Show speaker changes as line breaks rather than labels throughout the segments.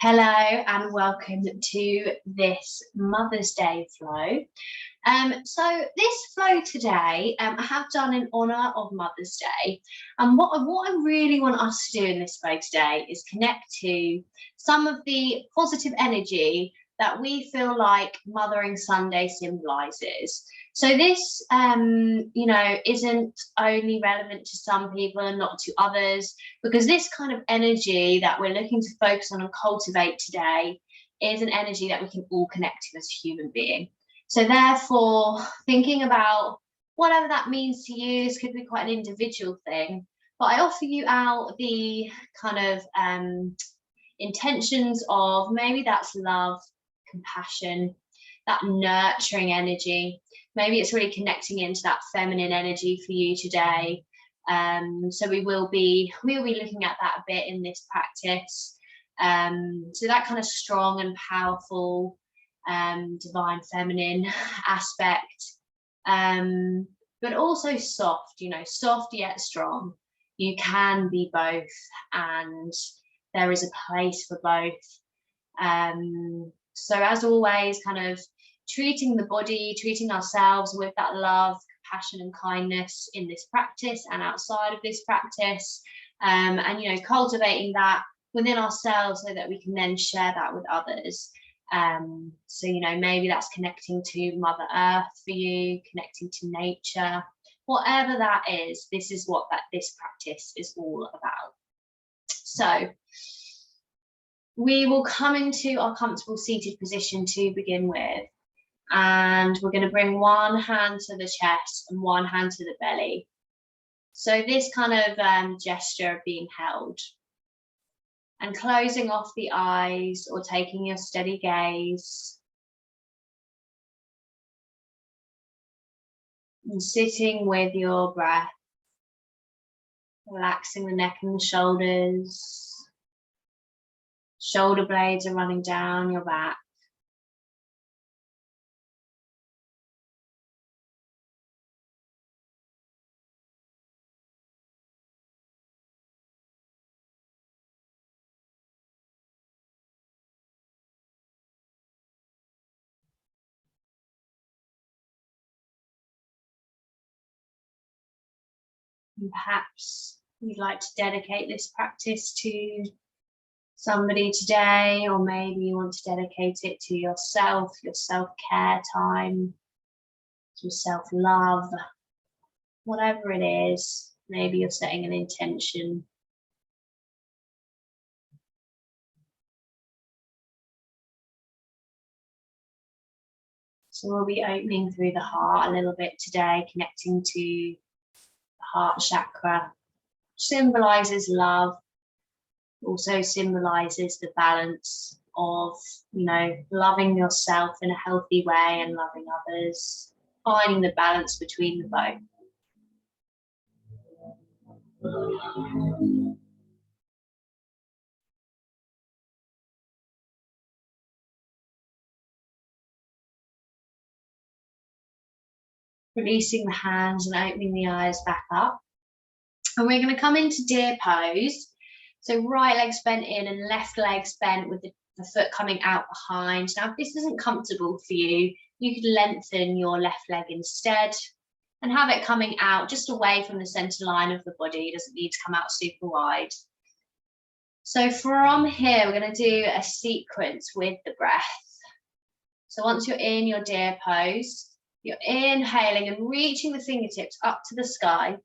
Hello and welcome to this Mother's Day flow. So this flow today, I have done in honour of Mother's Day. And what I really want us to do in this flow today is connect to some of the positive energy that we feel like Mothering Sunday symbolises. So this, isn't only relevant to some people and not to others, because this kind of energy that we're looking to focus on and cultivate today is an energy that we can all connect to as a human being. So therefore, thinking about whatever that means to you, this could be quite an individual thing, but I offer you out the kind of intentions of maybe that's love, compassion, that nurturing energy. Maybe it's really connecting into that feminine energy for you today. So we'll be looking at that a bit in this practice. So that kind of strong and powerful divine feminine aspect, but also soft, soft yet strong. You can be both, and there is a place for both. So as always, kind of treating the body, treating ourselves with that love, compassion and kindness in this practice and outside of this practice, and cultivating that within ourselves so that we can then share that with others. So maybe that's connecting to Mother Earth for you, connecting to nature, whatever that is. This is what this practice is all about. So we will come into our comfortable seated position to begin with, and we're going to bring one hand to the chest and one hand to the belly. So this kind of gesture of being held, and closing off the eyes or taking your steady gaze, and sitting with your breath, relaxing the neck and the shoulders. Shoulder blades are running down your back. And perhaps you'd like to dedicate this practice to somebody today, or maybe you want to dedicate it to yourself, your self-care time, your self-love, whatever it is. Maybe you're setting an intention. So we'll be opening through the heart a little bit today, connecting to the heart chakra, which symbolizes love, also symbolizes the balance of, loving yourself in a healthy way and loving others, finding the balance between the both. Releasing the hands and opening the eyes back up. And we're going to come into deer pose. So right leg's bent in and left leg's bent with the foot coming out behind. Now, if this isn't comfortable for you, you could lengthen your left leg instead and have it coming out just away from the center line of the body. It doesn't need to come out super wide. So from here, we're going to do a sequence with the breath. So once you're in your deer pose, you're inhaling and reaching the fingertips up to the sky.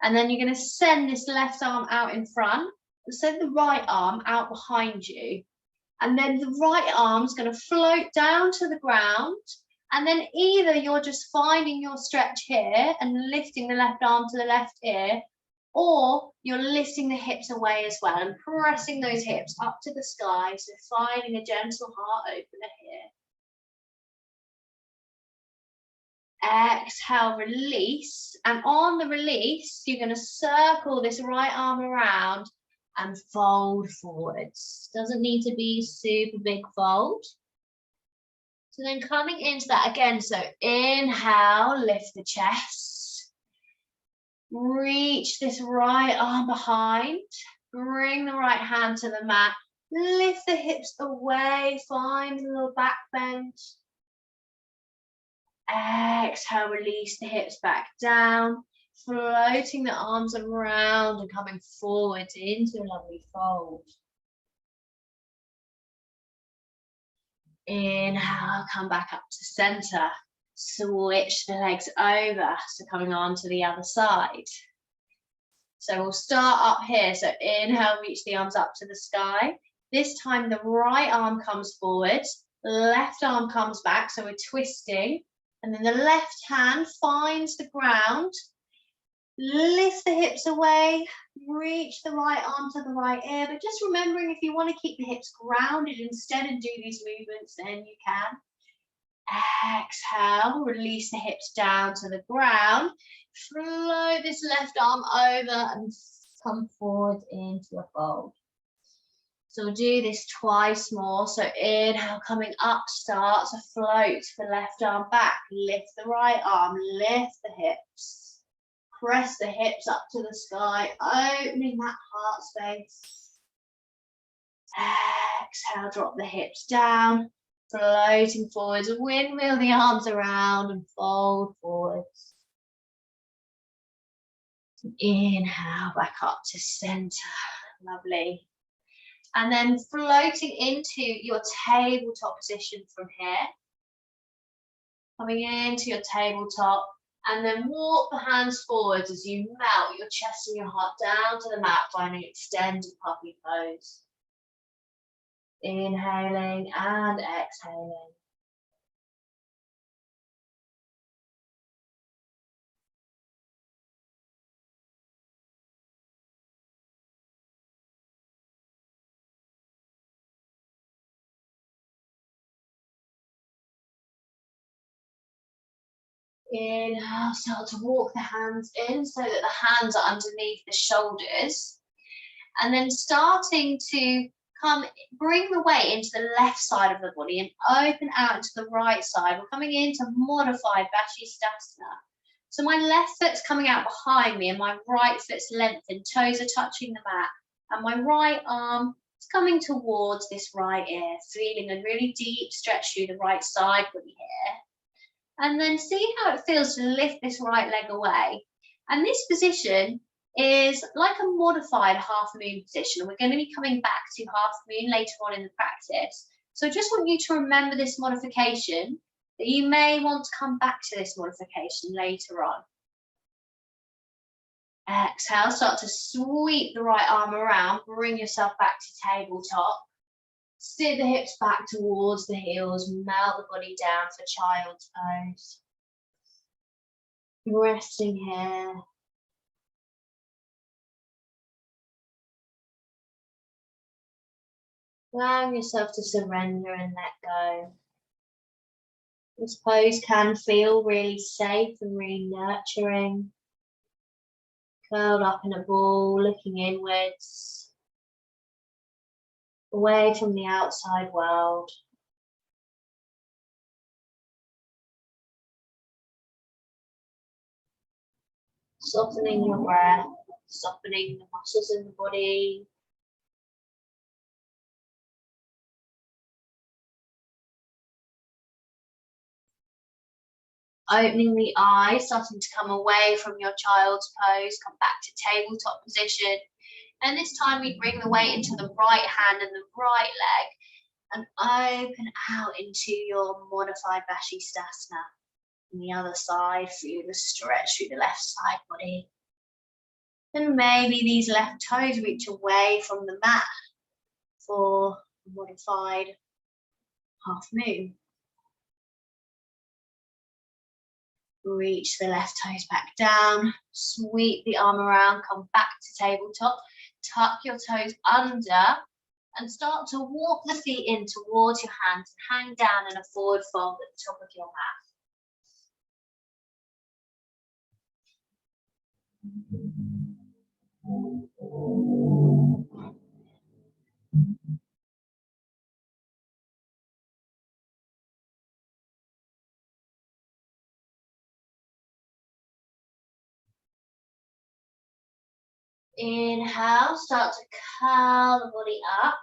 And then you're going to send this left arm out in front, and send the right arm out behind you. And then the right arm's going to float down to the ground. And then either you're just finding your stretch here and lifting the left arm to the left ear, or you're lifting the hips away as well and pressing those hips up to the sky. So finding a gentle heart opener here. Exhale, release, and on the release, you're going to circle this right arm around and fold forwards. Doesn't need to be super big fold. So then coming into that again, so inhale, lift the chest, reach this right arm behind, bring the right hand to the mat, Lift the hips away, find a little back bend. Exhale, release the hips back down, floating the arms around and coming forward into a lovely fold. Inhale, come back up to center. Switch the legs over, so coming on to the other side. So we'll start up here. So inhale, reach the arms up to the sky. This time the right arm comes forward, left arm comes back, so we're twisting. And then the left hand finds the ground. Lift the hips away, reach the right arm to the right ear, but just remembering if you want to keep the hips grounded instead and do these movements, then you can. Exhale, release the hips down to the ground. Float this left arm over and come forward into a fold. So we'll do this twice more. So inhale, coming up, start to float the left arm back. Lift the right arm, lift the hips. Press the hips up to the sky, opening that heart space. Exhale, drop the hips down, floating forwards, windmill the arms around and fold forwards. Inhale, back up to center, lovely. And then floating into your tabletop position from here. Coming into your tabletop. And then walk the hands forwards as you melt your chest and your heart down to the mat, finding extended puppy pose. Inhaling and exhaling. Inhale, start to walk the hands in so that the hands are underneath the shoulders. And then starting to bring the weight into the left side of the body and open out to the right side. We're coming into modified Vashisthasana. So my left foot's coming out behind me and my right foot's lengthened, toes are touching the mat. And my right arm is coming towards this right ear, feeling a really deep stretch through the right side body here. And then see how it feels to lift this right leg away. And this position is like a modified half moon position. We're going to be coming back to half moon later on in the practice. So I just want you to remember this modification, that you may want to come back to this modification later on. Exhale, start to sweep the right arm around, bring yourself back to tabletop. Sit the hips back towards the heels, melt the body down for child's pose. Resting here. Allowing yourself to surrender and let go. This pose can feel really safe and really nurturing. Curled up in a ball, looking inwards, away from the outside world. Softening your breath, softening the muscles in the body. Opening the eyes, starting to come away from your child's pose, come back to tabletop position. And this time we bring the weight into the right hand and the right leg and open out into your modified Vashisthasana. And the other side, feel the stretch through the left side body. And maybe these left toes reach away from the mat for a modified half moon. Reach the left toes back down, sweep the arm around, come back to tabletop, tuck your toes under and start to walk the feet in towards your hands and hang down in a forward fold at the top of your mat. Inhale, start to curl the body up.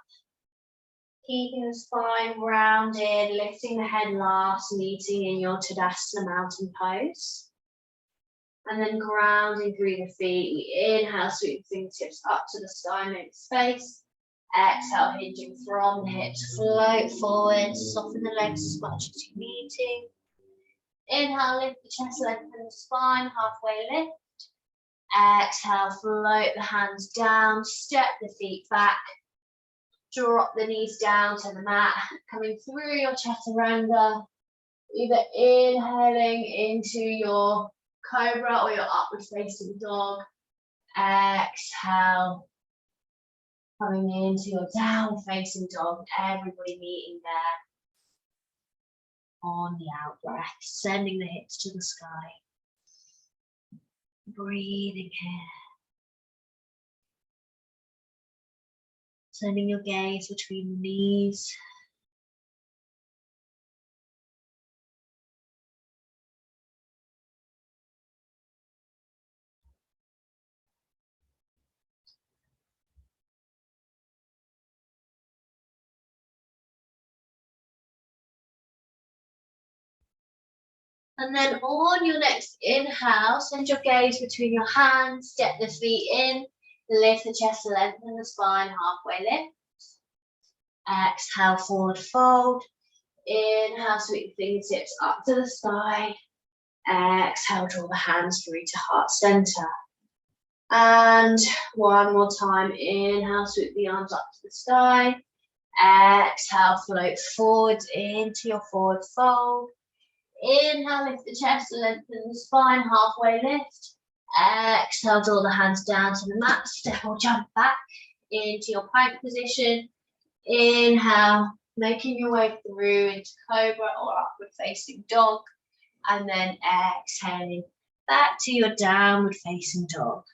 Keeping the spine rounded, lifting the head last, meeting in your Tadasana mountain pose. And then grounding through the feet. We inhale, sweep the fingertips up to the sky, make space. Exhale, hinging from the hips, float forward, soften the legs as much as you're needing. Inhale, lift the chest, lengthen the spine, halfway lift. Exhale, float the hands down, step the feet back. Drop the knees down to the mat, coming through your chaturanga, either inhaling into your cobra or your upward facing dog. Exhale, coming into your downward facing dog, everybody meeting there on the out breath, sending the hips to the sky. Breathing here. Sending your gaze between the knees. And then on your next inhale, send your gaze between your hands, step the feet in, lift the chest, lengthen the spine, halfway lift. Exhale, forward fold. Inhale, sweep the fingertips up to the sky. Exhale, draw the hands through to heart center. And one more time, inhale, sweep the arms up to the sky. Exhale, float forward into your forward fold. Inhale, lift the chest, lengthen the spine, halfway lift. Exhale, draw the hands down to the mat, step or jump back into your plank position. Inhale, making your way through into cobra or upward facing dog. And then exhaling back to your downward facing dog.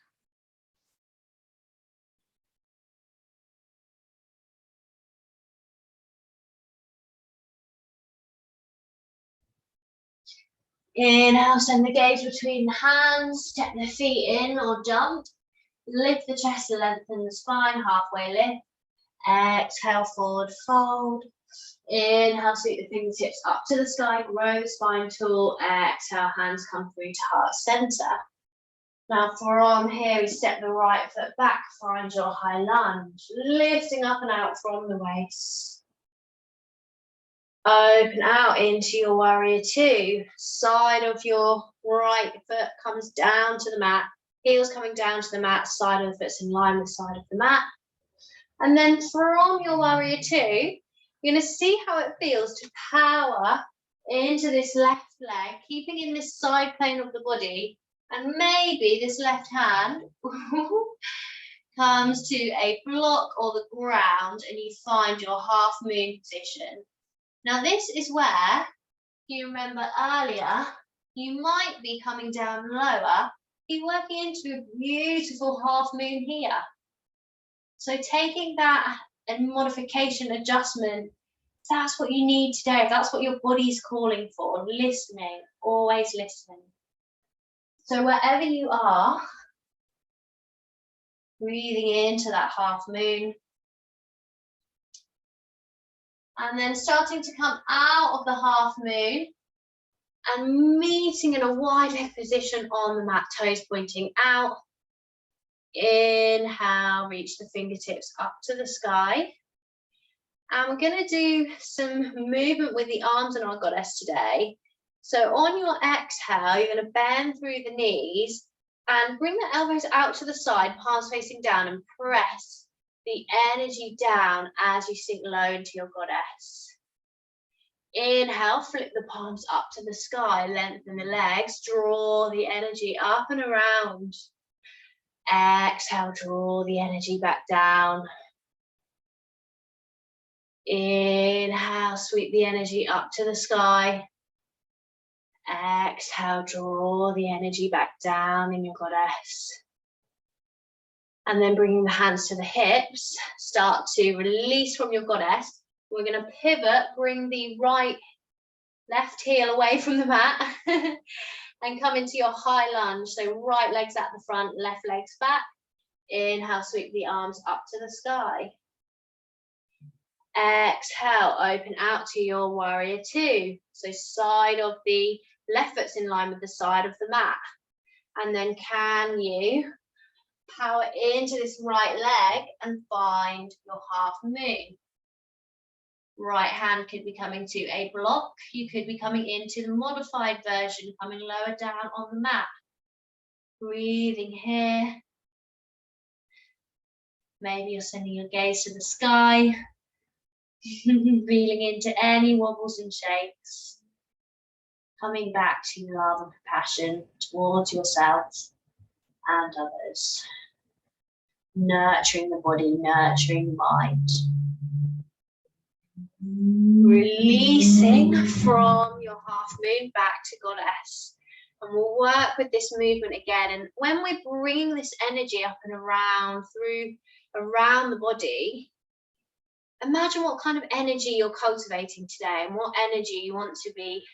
Inhale, send the gaze between the hands, step the feet in or jump. Lift the chest, lengthen the spine, halfway lift. Exhale, forward fold. Inhale, sweep the fingertips up to the sky, grow spine tall. Exhale, hands come through to heart center. Now from here, we step the right foot back, find your high lunge, lifting up and out from the waist. Open out into your warrior two. Side of your right foot comes down to the mat. Heels coming down to the mat. Side of the foot's in line with side of the mat. And then from your warrior two, you're going to see how it feels to power into this left leg, keeping in this side plane of the body. And maybe this left hand comes to a block or the ground and you find your half moon position. Now this is where, you remember earlier, you might be coming down lower, you're working into a beautiful half moon here. So taking that and modification, adjustment, that's what you need today. That's what your body's calling for, listening, always listening. So wherever you are, breathing into that half moon. And then starting to come out of the half moon and meeting in a wide leg position on the mat, toes pointing out. Inhale, reach the fingertips up to the sky. And we're going to do some movement with the arms in our goddess today. So on your exhale, you're going to bend through the knees and bring the elbows out to the side, palms facing down, and press the energy down as you sink low into your goddess. Inhale, flip the palms up to the sky, lengthen the legs, draw the energy up and around. Exhale, draw the energy back down. Inhale, sweep the energy up to the sky. Exhale, draw the energy back down in your goddess. And then bringing the hands to the hips, start to release from your goddess. We're going to pivot, bring the left heel away from the mat and come into your high lunge. So right legs at the front, left legs back. Inhale, sweep the arms up to the sky. Exhale, open out to your warrior two. So side of the left foot's in line with the side of the mat. And then can you power into this right leg and find your half moon? Right hand could be coming to a block. You could be coming into the modified version, coming lower down on the mat. Breathing here. Maybe you're sending your gaze to the sky. Feeling into any wobbles and shakes. Coming back to love and compassion towards yourself and others. Nurturing the body, nurturing the mind. Releasing from your half moon back to goddess. And we'll work with this movement again. And when we're bringing this energy up and around, around the body, imagine what kind of energy you're cultivating today and what energy you want to be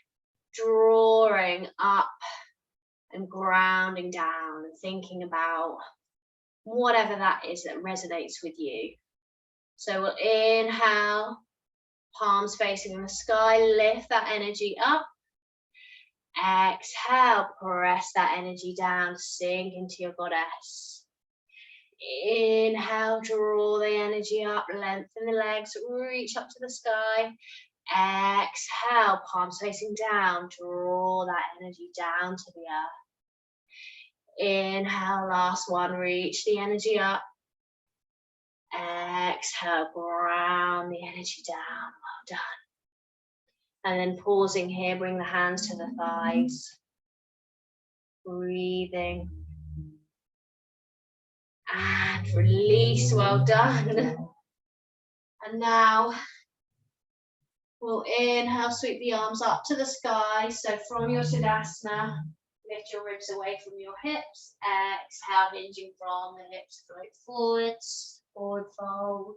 drawing up and grounding down and thinking about whatever that is that resonates with you. So we'll inhale, palms facing the sky, lift that energy up. Exhale, press that energy down, sink into your goddess. Inhale, draw the energy up, lengthen the legs, reach up to the sky. Exhale, palms facing down, draw that energy down to the earth. Inhale, last one, reach the energy up. Exhale, ground the energy down, well done. And then pausing here, bring the hands to the thighs. Breathing. And release, well done. And now we'll inhale, sweep the arms up to the sky. So from your Tadasana, lift your ribs away from your hips. Exhale, hinging from the hips, float forwards, forward fold.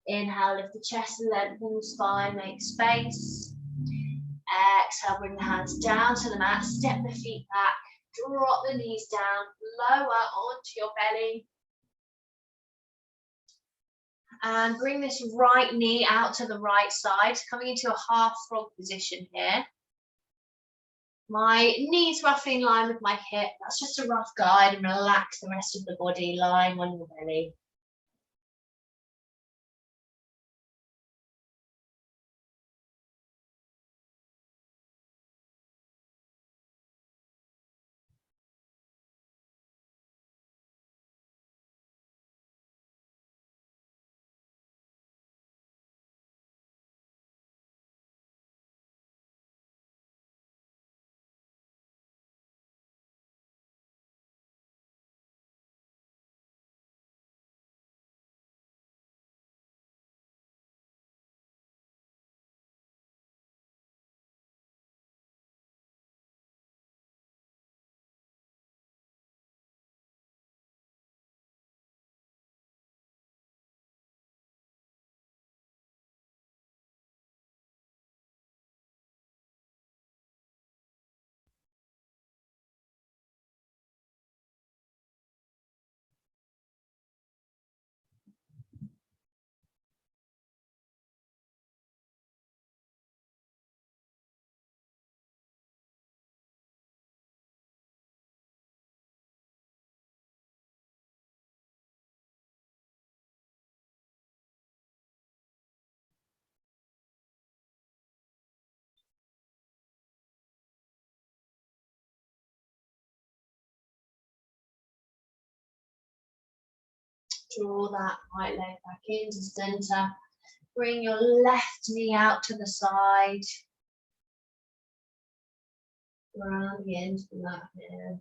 Inhale, lift the chest and lengthen the spine, make space. Exhale, bring the hands down to the mat, step the feet back, drop the knees down, lower onto your belly. And bring this right knee out to the right side, coming into a half frog position here. My knees roughly in line with my hip. That's just a rough guide, and relax the rest of the body lying on your belly. Draw that right leg back into center. Bring your left knee out to the side. Grounding into the mat here.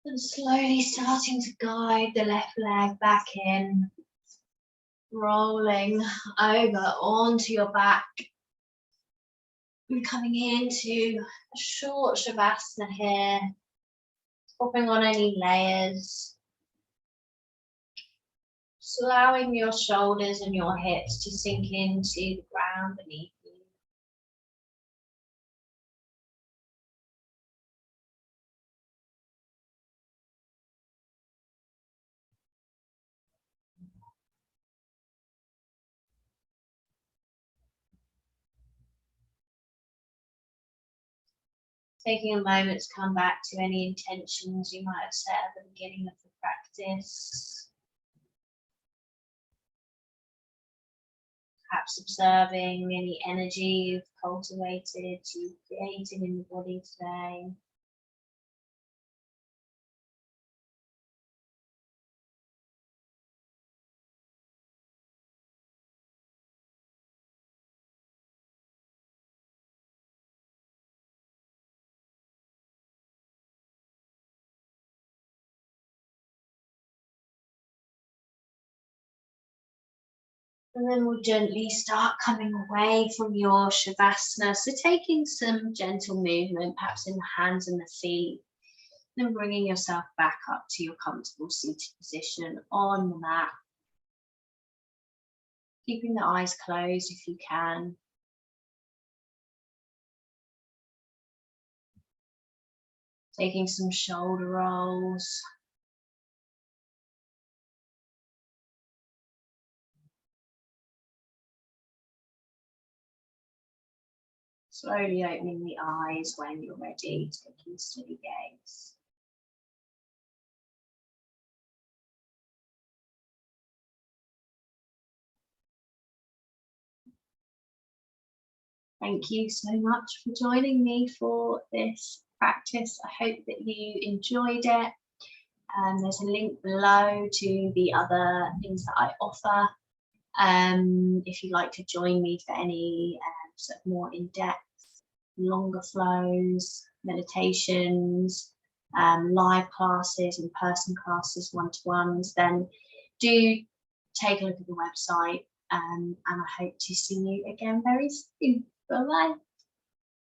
And slowly starting to guide the left leg back in, rolling over onto your back. And coming into a short Shavasana here, popping on any layers. Just allowing your shoulders and your hips to sink into the ground beneath you. Taking a moment to come back to any intentions you might have set at the beginning of the practice. Perhaps observing any energy you've cultivated, you've created in the body today. And then we'll gently start coming away from your Shavasana. So taking some gentle movement, perhaps in the hands and the feet. Then bringing yourself back up to your comfortable seated position on the mat. Keeping the eyes closed if you can. Taking some shoulder rolls. Slowly opening the eyes when you're ready, taking a steady gaze. Thank you so much for joining me for this practice. I hope that you enjoyed it. There's a link below to the other things that I offer. If you'd like to join me for any sort of more in-depth, longer flows, meditations, live classes, in-person classes, one-to-ones, then do take a look at the website, and I hope to see you again very soon. Bye-bye.